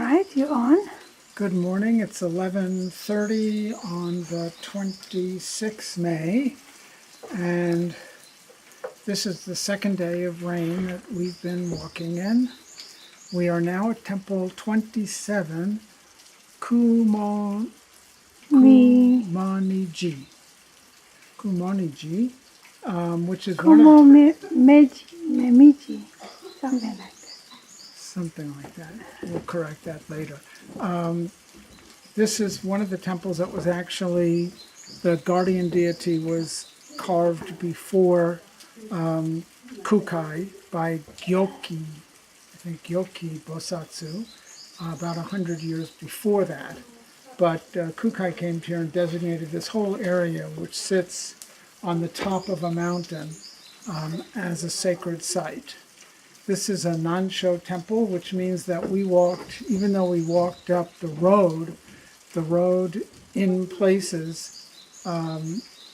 right, you on? Good morning. It's 11:30 on the 26th May, and this is the second day of rain that we've been walking in. We are now at Temple 27, Kumoniji, which is one of Memiji, something like that. something like that. We'll correct that later. This is one of the temples that was actually, the guardian deity was carved before Kukai by Gyoki, I think Gyoki Bosatsu, about 100 years before that. But Kukai came here and designated this whole area, which sits on the top of a mountain, as a sacred site. This is a Nansho temple, which means that we walked, even though we walked up the road in places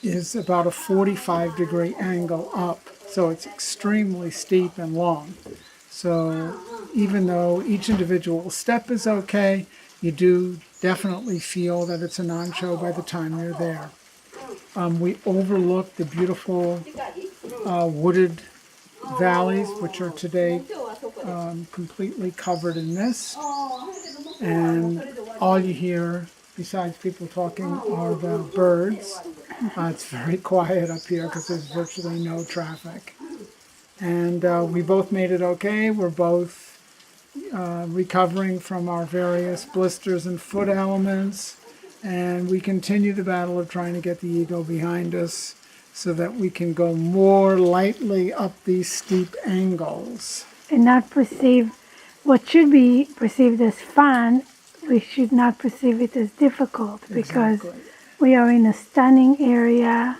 is about a 45-degree angle up. So it's extremely steep and long. So even though each individual step is okay, you do definitely feel that it's a Nansho by the time you're there. We overlook the beautiful wooded valleys, which are today completely covered in mist, and all you hear besides people talking are the birds. It's very quiet up here because there's virtually no traffic, and we both made it okay. We're both recovering from our various blisters and foot ailments, and we continue the battle of trying to get the ego behind us so that we can go more lightly up these steep angles. And not perceive what should be perceived as fun, we should not perceive it as difficult, because we are in a stunning area,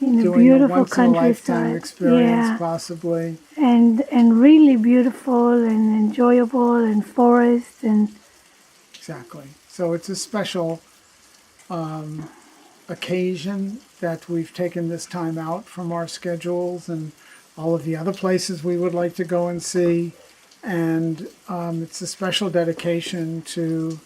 in a beautiful countryside. Experience, possibly. And really beautiful and enjoyable, and forest and... Exactly. So it's a special occasion that we've taken this time out from our schedules and all of the other places we would like to go and see, and it's a special dedication to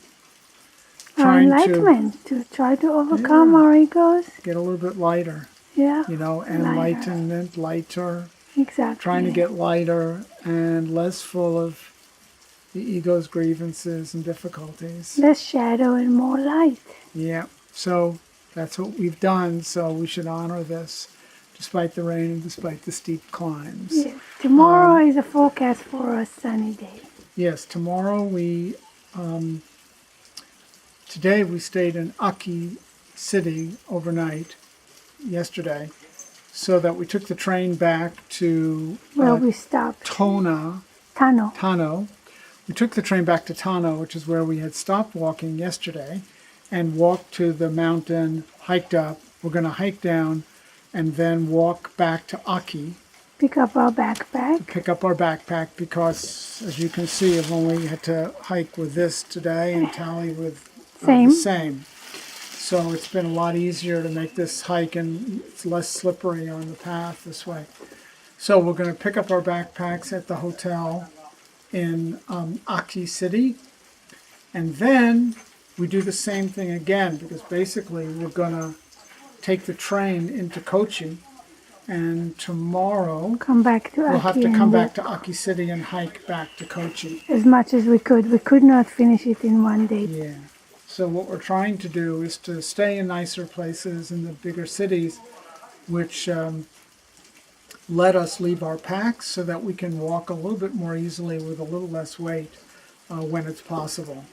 our enlightenment, to try to overcome our egos, get a little bit lighter, enlightenment, lighter, exactly, trying to get lighter and less full of the ego's grievances and difficulties, less shadow and more light. So that's what we've done, so we should honor this, despite the rain and despite the steep climbs. Yes. Tomorrow is a forecast for a sunny day. Yes, tomorrow today we stayed in Aki City overnight, yesterday, so that we took the train back to we stopped. Tano. We took the train back to Tano, which is where we had stopped walking yesterday, and walked to the mountain, hiked up. We're going to hike down and then walk back to Aki. Pick up our backpack. Because, as you can see, I've only had to hike with this today and tally with the same. So it's been a lot easier to make this hike, and it's less slippery on the path this way. So we're going to pick up our backpacks at the hotel in Aki City, and then we do the same thing again, because basically we're going to take the train into Kochi, and tomorrow we'll have to come back to Aki City and hike back to Kochi. As much as we could. We could not finish it in one day. Yeah. So what we're trying to do is to stay in nicer places in the bigger cities, which let us leave our packs so that we can walk a little bit more easily with a little less weight when it's possible.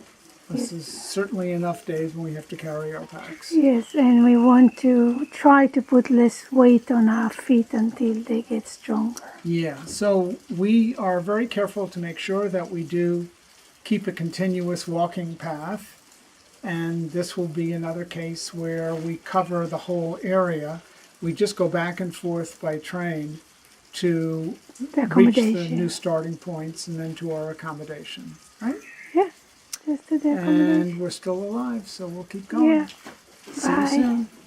This is certainly enough days when we have to carry our packs. Yes, and we want to try to put less weight on our feet until they get stronger. Yeah, so we are very careful to make sure that we do keep a continuous walking path. And this will be another case where we cover the whole area. We just go back and forth by train to reach the new starting points and then to our accommodation, right? Yeah. And we're still alive, so we'll keep going. Yeah. See you soon.